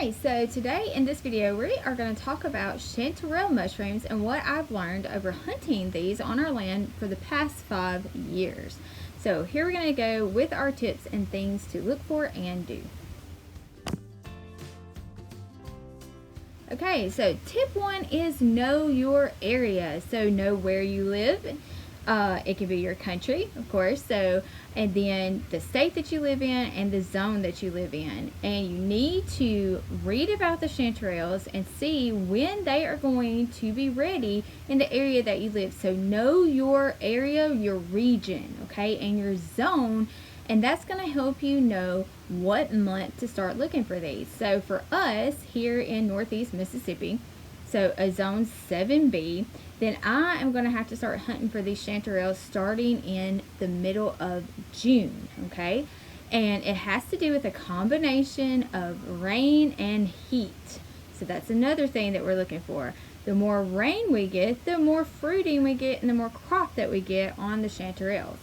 Okay, so today in this video we are going to talk about chanterelle mushrooms and what I've learned over hunting these on our land for the past 5 years. So here we're going to go with our tips and things to look for and do. Okay, so tip 1 is know your area. So know where you live. It can be your country, of course, and then the state that you live in and the zone that you live in. And you need to read about the chanterelles and see when they are going to be ready in the area that you live. So know your area, your region, okay, and your zone, and that's going to help you know what month to start looking for these. So for us here in Northeast Mississippi, so a zone 7B, then I am going to have to start hunting for these chanterelles starting in the middle of June, okay? And it has to do with a combination of rain and heat. So that's another thing that we're looking for. The more rain we get, the more fruiting we get and the more crop that we get on the chanterelles.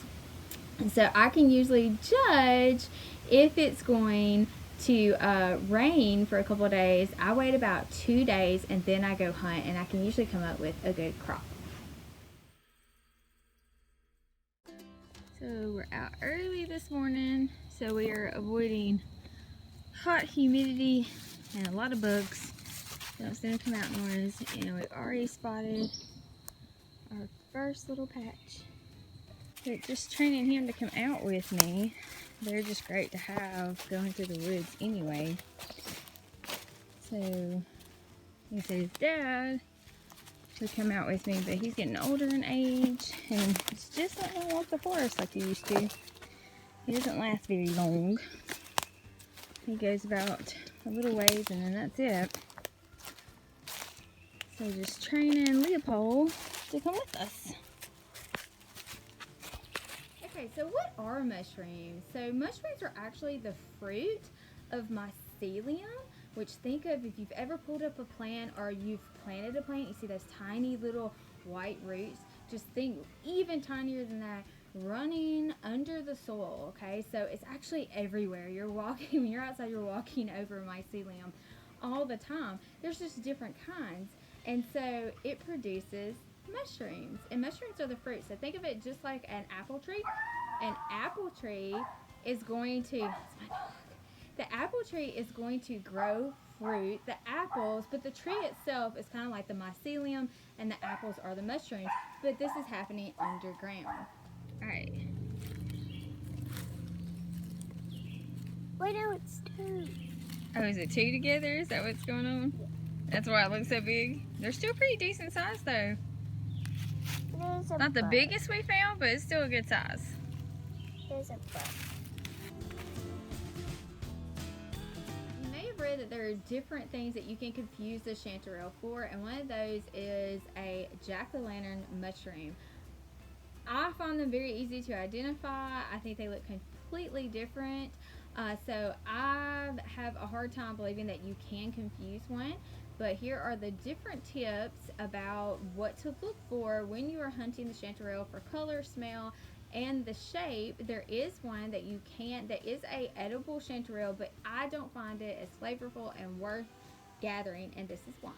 And so I can usually judge if it's going to rain for a couple of days. I wait about 2 days and then I go hunt, and I can usually come up with a good crop. So we're out early this morning, so we are avoiding hot humidity and a lot of bugs. So it's going to come out noise, and we've already spotted our first little patch. But just training him to come out with me, they're just great to have going through the woods anyway. So he says his dad would come out with me, but he's getting older in age and he's just not going to walk the forest like he used to. He doesn't last very long. He goes about a little ways and then that's it. So just training Leopold to come with us. Okay, so what are mushrooms? So mushrooms are actually the fruit of mycelium, which think of if you've ever pulled up a plant or you've planted a plant, you see those tiny little white roots. Just think even tinier than that, running under the soil, okay? So it's actually everywhere. You're walking, when you're outside, you're walking over mycelium all the time. There's just different kinds. And so it produces mushrooms, and mushrooms are the fruit. So think of it just like an apple tree. An apple tree is going to, the apple tree is going to grow fruit, the apples, but the tree itself is kind of like the mycelium, and the apples are the mushrooms, but this is happening underground. All right. Wait, no, it's 2. Oh, is it 2 together? Is that what's going on? Yeah. That's why it looks so big. They're still pretty decent size though. Not the biggest we found, but it's still a good size. There's a bug. You may have read that there are different things that you can confuse the chanterelle for, and one of those is a jack-o'-lantern mushroom. I find them very easy to identify. I think they look completely different. So I have a hard time believing that you can confuse one. But here are the different tips about what to look for when you are hunting the chanterelle for color, smell, and the shape. There is one that you can't, that is a edible chanterelle, but I don't find it as flavorful and worth gathering, and this is why.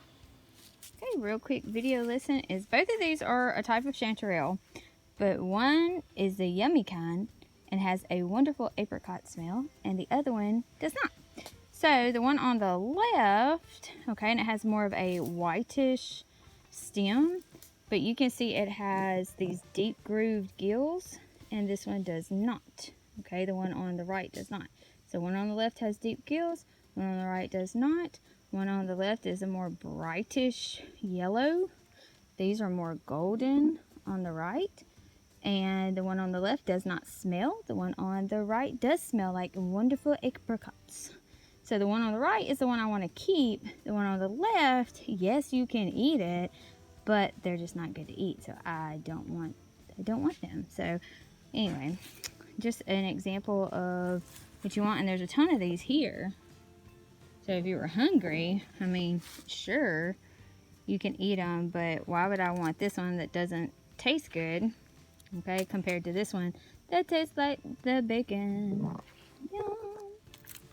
Okay, real quick video lesson is both of these are a type of chanterelle, but one is the yummy kind and has a wonderful apricot smell, and the other one does not. So the one on the left, okay, and it has more of a whitish stem, but you can see it has these deep grooved gills, and this one does not. Okay, the one on the right does not. So one on the left has deep gills, one on the right does not. One on the left is a more brightish yellow. These are more golden on the right. And the one on the left does not smell. The one on the right does smell like wonderful apricots. So the one on the right is the one I want to keep. The one on the left, yes, you can eat it, but they're just not good to eat. So I don't want them. So anyway, just an example of what you want. And there's a ton of these here. So if you were hungry, I mean, sure, you can eat them, but why would I want this one that doesn't taste good, okay, compared to this one that tastes like the bacon? Yum.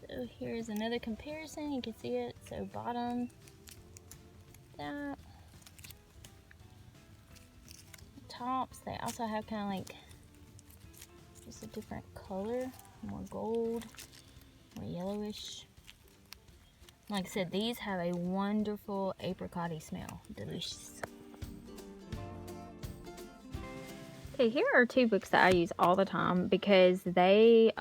So here's another comparison. You can see it. So bottom, that. Tops, they also have kind of like just a different color, more gold, more yellowish. Like I said, these have a wonderful apricot-y smell. Delicious. Okay, here are two books that I use all the time because they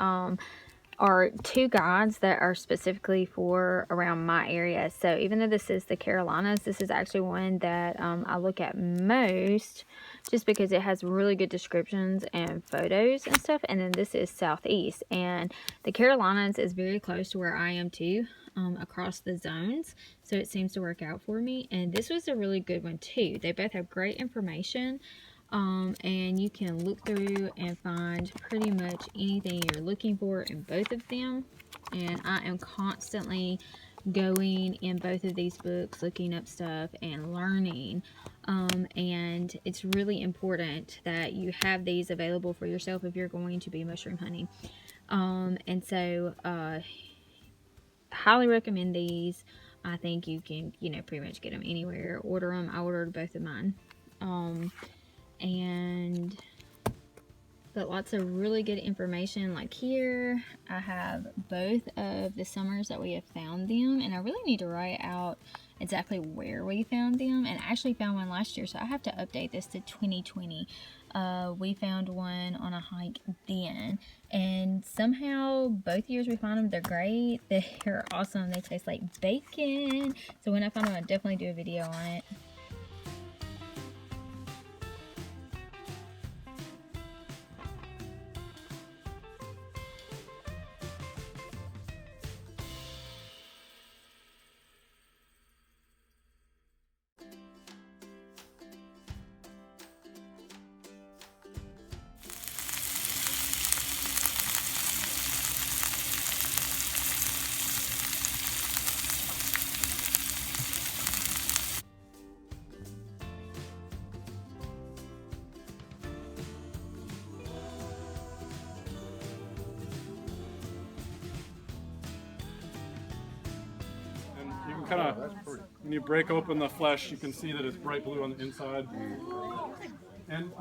are two guides that are specifically for around my area. So even though this is the Carolinas, this is actually one that I look at most just because it has really good descriptions and photos and stuff. And then this is Southeast, and the Carolinas is very close to where I am too, across the zones. So it seems to work out for me. And this was a really good one too. They both have great information. And you can look through and find pretty much anything you're looking for in both of them. And I am constantly going in both of these books, looking up stuff and learning. And it's really important that you have these available for yourself if you're going to be mushroom hunting. And so highly recommend these. I think you can, pretty much get them anywhere, order them. I ordered both of mine. But lots of really good information. Like here I have both of the summers that we have found them, and I really need to write out exactly where we found them, and I actually found one last year, so I have to update this to 2020. We found one on a hike then, and somehow both years we found them. They're great, they're awesome, they taste like bacon, so when I find them I'll definitely do a video on it. Kind of, when you break open the flesh, you can see that it's bright blue on the inside. And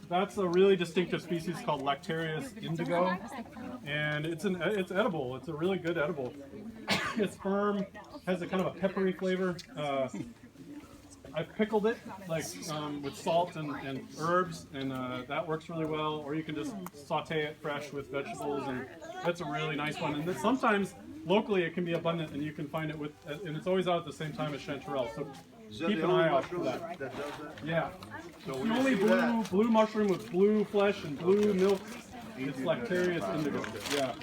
that's a really distinctive species called Lactarius indigo, and it's edible. It's a really good edible. It's firm, has a kind of a peppery flavor. I've pickled it with salt and herbs, and that works really well. Or you can just saute it fresh with vegetables, and that's a really nice one. And then sometimes locally it can be abundant, and you can find it and it's always out at the same time as chanterelle. So keep an eye out for that. That does that? Yeah. So the only blue mushroom with blue flesh and blue milk. It's Lactarius indigo. Yeah.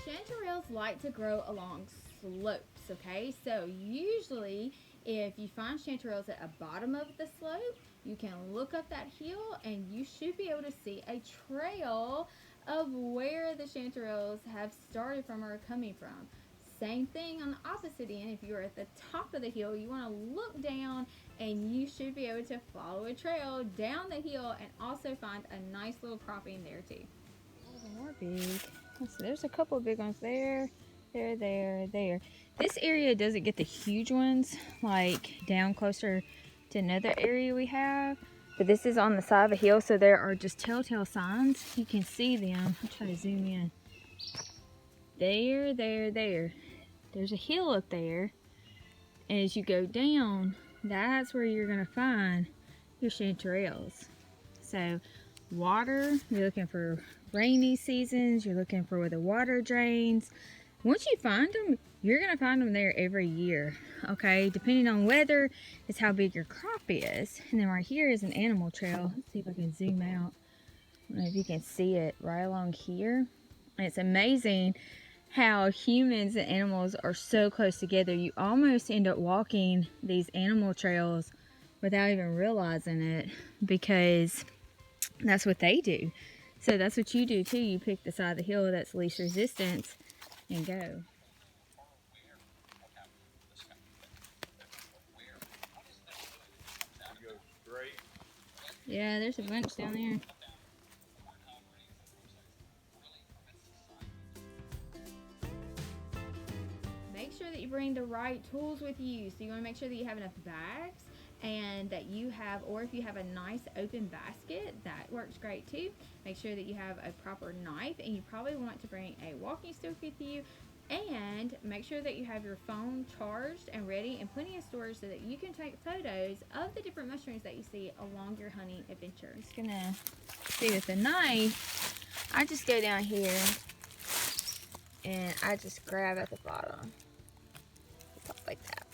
Chanterelles like to grow along slopes, okay? So usually if you find chanterelles at the bottom of the slope, you can look up that hill and you should be able to see a trail of where the chanterelles have started from or are coming from. Same thing on the opposite end. If you're at the top of the hill, you want to look down and you should be able to follow a trail down the hill and also find a nice little cropping there too. More big. Let's see, there's a couple of big ones there. There. This area doesn't get the huge ones, like down closer to another area we have. But this is on the side of a hill, so there are just telltale signs. You can see them. I'll try to zoom in. There. There's a hill up there. As you go down, that's where you're going to find your chanterelles. So water, you're looking for rainy seasons, you're looking for where the water drains. Once you find them, you're going to find them there every year, okay? Depending on weather, is how big your crop is. And then right here is an animal trail. Let's see if I can zoom out. I don't know if you can see it right along here. And it's amazing how humans and animals are so close together. You almost end up walking these animal trails without even realizing it, because that's what they do. So that's what you do too. You pick the side of the hill that's least resistance and go. Yeah, there's a bunch down there. Make sure that you bring the right tools with you. So you want to make sure that you have enough bags and that you have, or if you have a nice open basket, that works great too. Make sure that you have a proper knife, and you probably want to bring a walking stick with you. And make sure that you have your phone charged and ready and plenty of storage so that you can take photos of the different mushrooms that you see along your hunting adventure. I'm just gonna see with the knife, I just go down here and I just grab at the bottom, like that.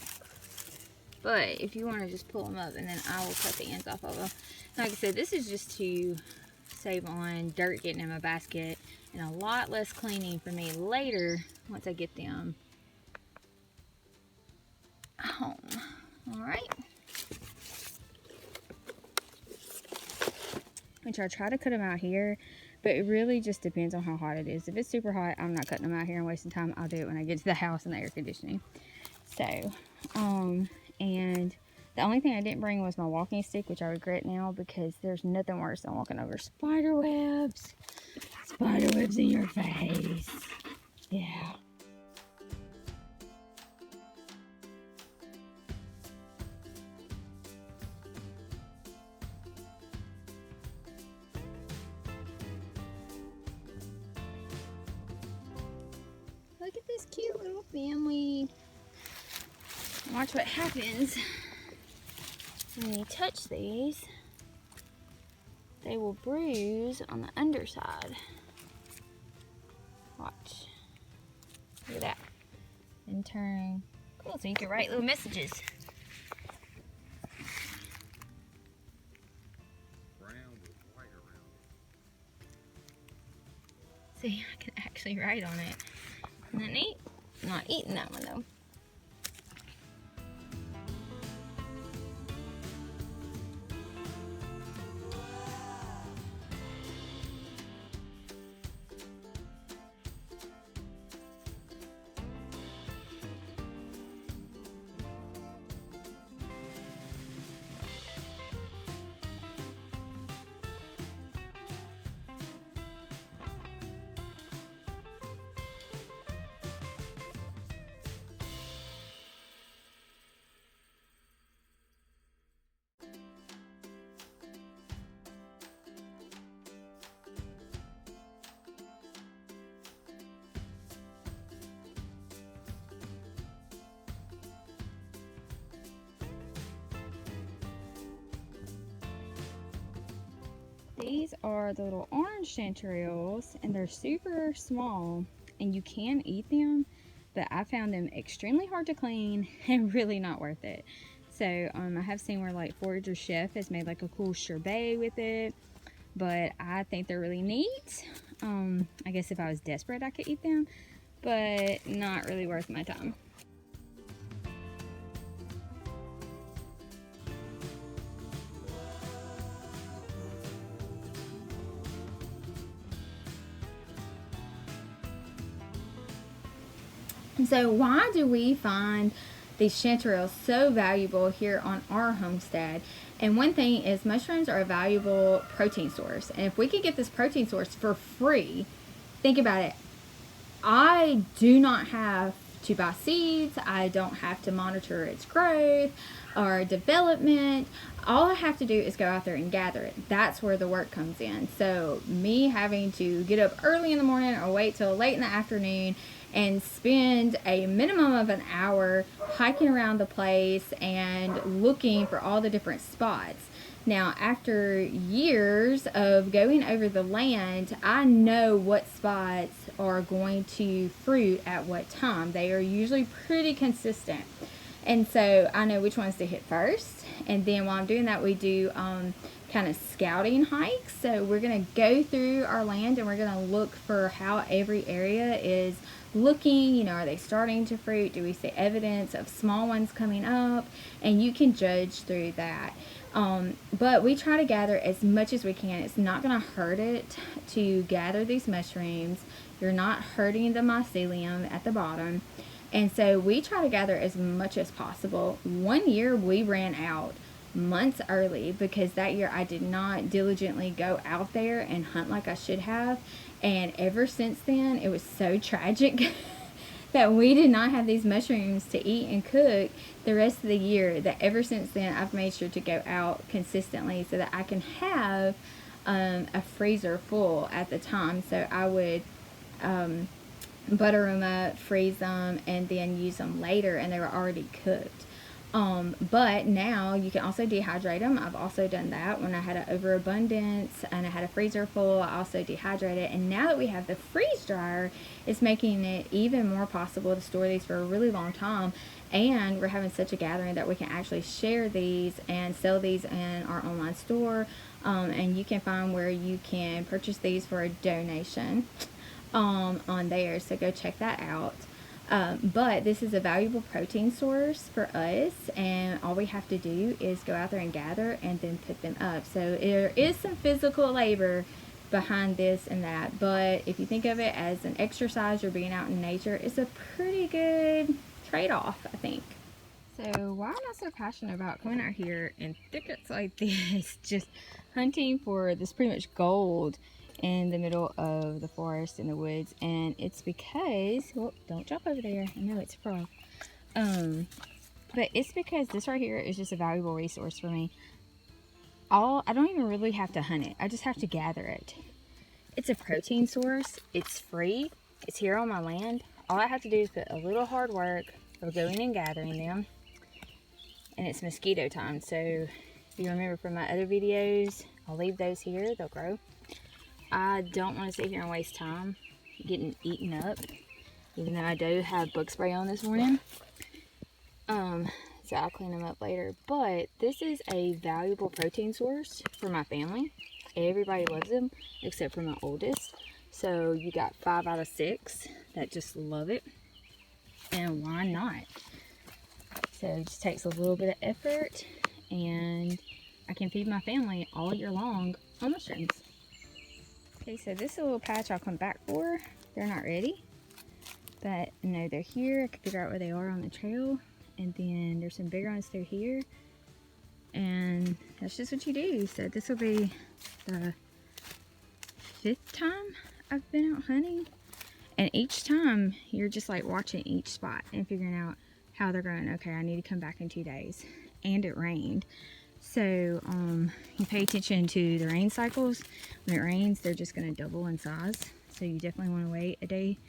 But if you want to just pull them up, and then I will cut the ends off of them. Like I said, this is just to save on dirt getting in my basket and a lot less cleaning for me later once I get them home. Alright. Which I try to cut them out here, but it really just depends on how hot it is. If it's super hot, I'm not cutting them out here and wasting time. I'll do it when I get to the house and the air conditioning. So, and the only thing I didn't bring was my walking stick, which I regret now, because there's nothing worse than walking over spider webs. Spider webs in your face. Yeah. Look at this cute little family. Watch what happens when you touch these. They will bruise on the underside. Watch. Look at that. And turn. Cool, so you can write little messages. Brown with white around it. See, I can actually write on it. Isn't that neat? I'm not eating that one though. These are the little orange chanterelles, and they're super small, and you can eat them, but I found them extremely hard to clean and really not worth it. So I have seen where like Forager Chef has made like a cool sherbet with it, but I think they're really neat. I guess if I was desperate I could eat them, but not really worth my time. So why do we find these chanterelles so valuable here on our homestead? And one thing is, mushrooms are a valuable protein source. And if we could get this protein source for free, think about it. I do not have to buy seeds. I don't have to monitor its growth or development. All I have to do is go out there and gather it. That's where the work comes in. So me having to get up early in the morning or wait till late in the afternoon and spend a minimum of an hour hiking around the place and looking for all the different spots. Now, after years of going over the land, I know what spots are going to fruit at what time. They are usually pretty consistent. And so I know which ones to hit first. And then while I'm doing that, we do kind of scouting hikes. So we're going to go through our land and we're going to look for how every area is looking. You know, are they starting to fruit? Do we see evidence of small ones coming up? And you can judge through that. But we try to gather as much as we can. It's not going to hurt it to gather these mushrooms. You're not hurting the mycelium at the bottom. And so we try to gather as much as possible. One year we ran out months early, because that year I did not diligently go out there and hunt like I should have. And ever since then, it was so tragic that we did not have these mushrooms to eat and cook the rest of the year, that ever since then I've made sure to go out consistently so that I can have a freezer full at the time. So I would butter them up, freeze them, and then use them later, and they were already cooked. But now you can also dehydrate them. I've also done that when I had an overabundance and I had a freezer full. I also dehydrated, and now that we have the freeze dryer, it's making it even more possible to store these for a really long time. And we're having such a gathering that we can actually share these and sell these in our online store. And you can find where you can purchase these for a donation on there. So go check that out. But this is a valuable protein source for us, and all we have to do is go out there and gather and then put them up. So there is some physical labor behind this and that, but if you think of it as an exercise or being out in nature, it's a pretty good trade-off, I think. So why am I so passionate about coming out here in thickets like this, just hunting for this pretty much gold in the middle of the forest in the woods? And it's because, well, don't jump over there, I know it's a frog. But it's because this right here is just a valuable resource for me. I don't even really have to hunt it, I just have to gather it. It's a protein source, it's free, it's here on my land. All I have to do is put a little hard work of going and gathering them, and it's mosquito time. So if you remember from my other videos, I'll leave those here, they'll grow. I don't want to sit here and waste time getting eaten up, even though I do have bug spray on this morning. So I'll clean them up later. But this is a valuable protein source for my family. Everybody loves them except for my oldest. So you got 5 out of 6 that just love it. And why not? So it just takes a little bit of effort, and I can feed my family all year long on mushrooms. Okay, so this is a little patch I'll come back for. They're not ready, but no, they're here. I can figure out where they are on the trail. And then there's some bigger ones through here. And that's just what you do. So this will be the 5th time I've been out hunting. And each time you're just like watching each spot and figuring out how they're going. Okay, I need to come back in 2 days. And it rained. So you pay attention to the rain cycles. When it rains, they're just going to double in size. So you definitely want to wait a day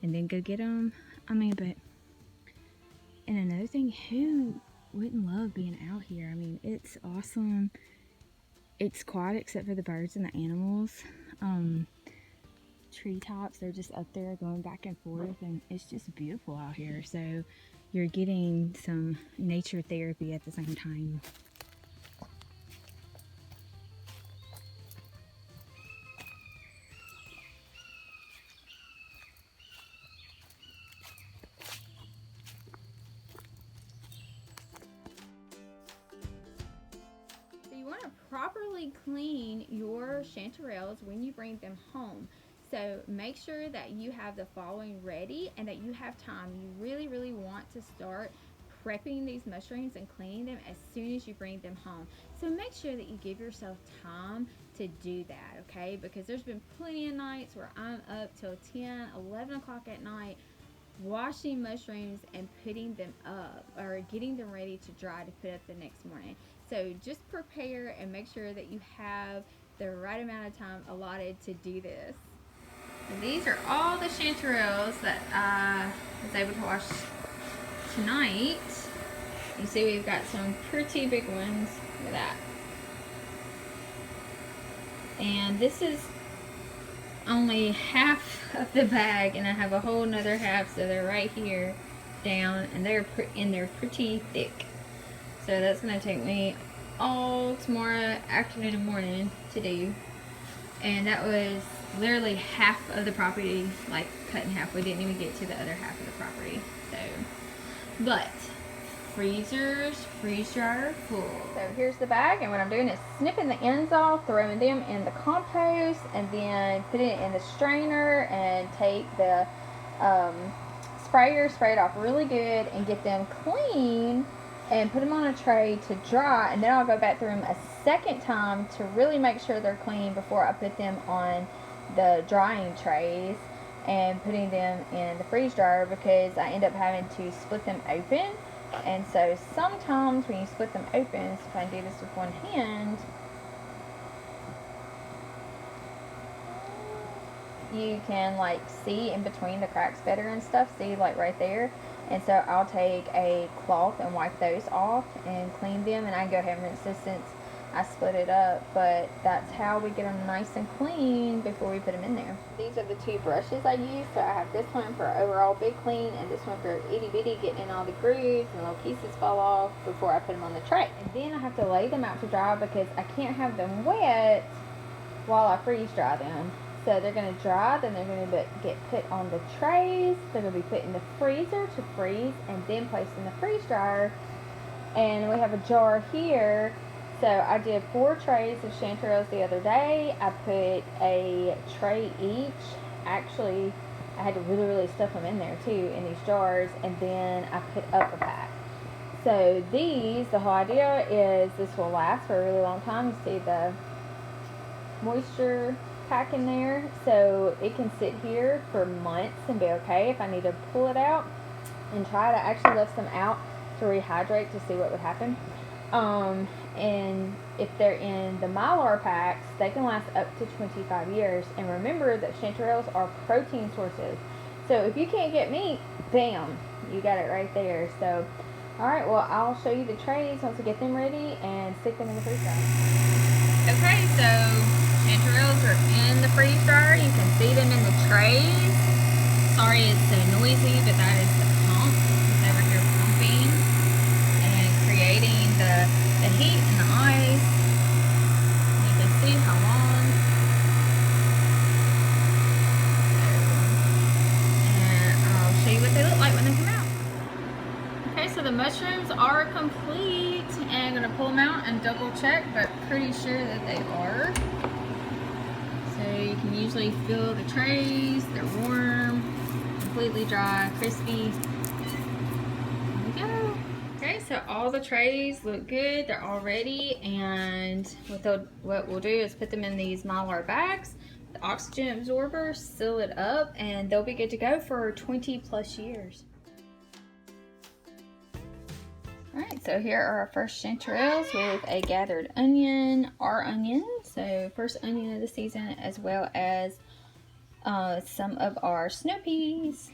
and then go get them. I mean, but, and another thing, who wouldn't love being out here? I mean, it's awesome. It's quiet except for the birds and the animals. Treetops, they're just up there going back and forth, and it's just beautiful out here. So you're getting some nature therapy at the same time. Properly clean your chanterelles when you bring them home. So make sure that you have the following ready and that you have time. You really want to start prepping these mushrooms and cleaning them as soon as you bring them home. So make sure that you give yourself time to do that, okay? Because there's been plenty of nights where I'm up till 10, 11 o'clock at night washing mushrooms and putting them up, or getting them ready to dry to put up the next morning. So just prepare and make sure that you have the right amount of time allotted to do this. And these are all the chanterelles that I was able to wash tonight. You see we've got some pretty big ones. Look at that. And this is only half of the bag, and I have a whole nother half, so they're right here down, and they're pretty thick. So that's going to take me all tomorrow afternoon and morning to do. And that was literally half of the property, like cut in half. We didn't even get to the other half of the property. So, but freezers, freeze dryer full. So here's the bag, and what I'm doing is snipping the ends off, throwing them in the compost, and then putting it in the strainer and take the sprayer, spray it off really good, and get them clean and put them on a tray to dry, and then I'll go back through them a second time to really make sure they're clean before I put them on the drying trays and putting them in the freeze dryer, because I end up having to split them open. And so sometimes when you split them open, so if I can do this with one hand, you can like see in between the cracks better and stuff, see like right there. And so I'll take a cloth and wipe those off and clean them, and I go ahead and rinse this since I split it up, but that's how we get them nice and clean before we put them in there. These are the two brushes I use. So I have this one for overall big clean, and this one for itty bitty, getting in all the grooves and little pieces fall off before I put them on the tray. And then I have to lay them out to dry because I can't have them wet while I freeze dry them. So they're going to dry, then they're going to get put on the trays. They're going to be put in the freezer to freeze and then placed in the freeze dryer. And we have a jar here. So I did 4 trays of chanterelles the other day. I put a tray each. Actually, I had to really stuff them in there too, in these jars. And then I put up a pack. So these, the whole idea is this will last for a really long time. You see the moisture pack in there, so it can sit here for months and be okay. If I need to pull it out and try to actually lift them out to rehydrate to see what would happen. And if they're in the Mylar packs, they can last up to 25 years. And remember that chanterelles are protein sources. So if you can't get meat, bam, you got it right there. So, alright, well, I'll show you the trays once I get them ready and stick them in the freezer. Okay, so chanterelles are in the freeze dryer. You can see them in the trays. Sorry it's so noisy, but that is the pump. It's over here pumping and creating the heat and the ice. You can see how long. And I'll show you what they look like when they come out. Okay, so the mushrooms are complete, and I'm going to pull them out and double check, but pretty sure that they are. So you can usually feel the trays, they're warm, completely dry, crispy. There we go. Okay, so all the trays look good, they're all ready, and what we'll do is put them in these Mylar bags, the oxygen absorber, seal it up, and they'll be good to go for 20+ years. Alright, so here are our first chanterelles with a gathered onion, our onion, so first onion of the season, as well as some of our snow peas.